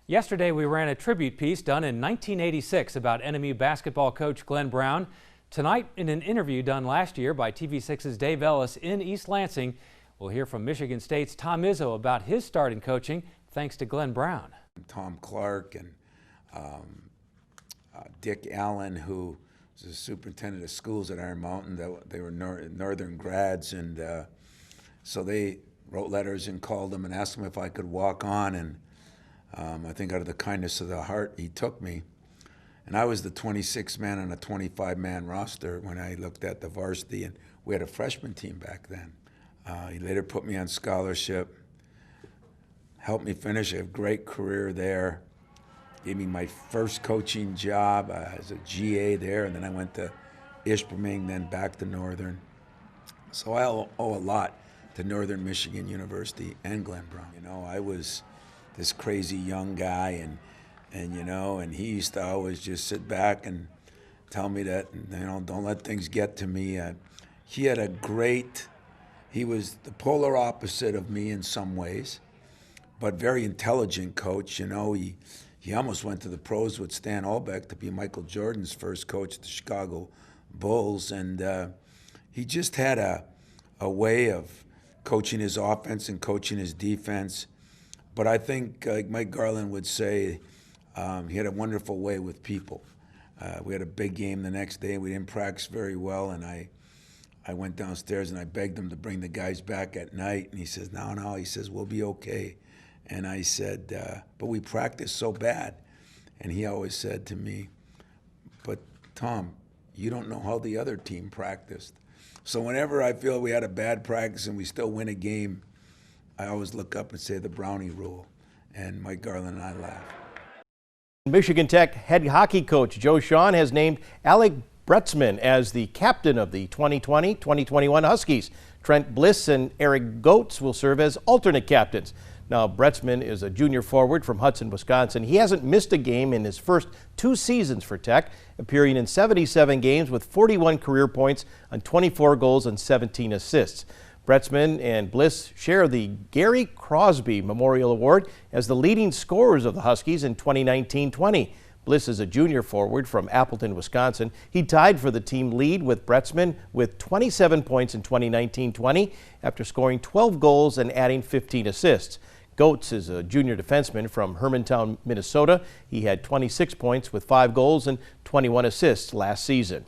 Yesterday, we ran a tribute piece done in 1986 about NMU basketball coach Glenn Brown. Tonight, in an interview done last year by TV6's Dave Ellis in East Lansing, we'll hear from Michigan State's Tom Izzo about his start in coaching thanks to Glenn Brown. Tom Clark and Dick Allen, who was the superintendent of schools at Iron Mountain. They were Northern grads, and so they wrote letters and called them and asked them if I could walk on, and I think out of the kindness of the heart, he took me. And I was the 26th man on a 25-man roster when I looked at the varsity, and we had a freshman team back then. He later put me on scholarship, helped me finish a great career there, gave me my first coaching job as a GA there, and then I went to Ishpeming, then back to Northern. So I owe a lot to Northern Michigan University and Glenn Brown. You know, I was this crazy young guy, and he used to always just sit back and tell me that, don't let things get to me. He was the polar opposite of me in some ways, but very intelligent coach. He almost went to the pros with Stan Albeck to be Michael Jordan's first coach at the Chicago Bulls, and he just had a way of coaching his offense and coaching his defense. But I think, like Mike Garland would say, he had a wonderful way with people. We had a big game the next day. We didn't practice very well, and I went downstairs and I begged him to bring the guys back at night. And he says, no, he says, we'll be okay. And I said, but we practiced so bad. And he always said to me, but Tom, you don't know how the other team practiced. So whenever I feel we had a bad practice and we still win a game, I always look up and say the Brownie rule, and Mike Garland and I laugh. Michigan Tech head hockey coach Joe Shawn has named Alec Bretzman as the captain of the 2020-2021 Huskies. Trent Bliss and Eric Goetz will serve as alternate captains. Now, Bretzman is a junior forward from Hudson, Wisconsin. He hasn't missed a game in his first 2 seasons for Tech, appearing in 77 games with 41 career points on 24 goals and 17 assists. Bretzman and Bliss share the Gary Crosby Memorial Award as the leading scorers of the Huskies in 2019-20. Bliss is a junior forward from Appleton, Wisconsin. He tied for the team lead with Bretzman with 27 points in 2019-20 after scoring 12 goals and adding 15 assists. Goetz is a junior defenseman from Hermantown, Minnesota. He had 26 points with 5 goals and 21 assists last season.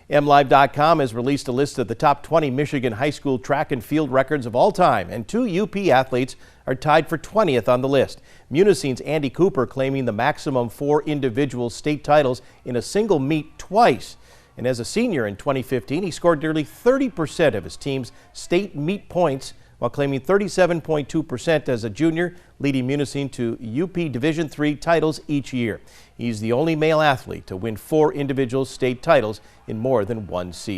MLive.com has released a list of the top 20 Michigan high school track and field records of all time, and 2 UP athletes are tied for 20th on the list. Municine's Andy Cooper claiming the maximum 4 individual state titles in a single meet twice. And as a senior in 2015, he scored nearly 30% of his team's state meet points while claiming 37.2% as a junior, leading Municine to UP Division III titles each year. He's the only male athlete to win 4 individual state titles in more than 1 season.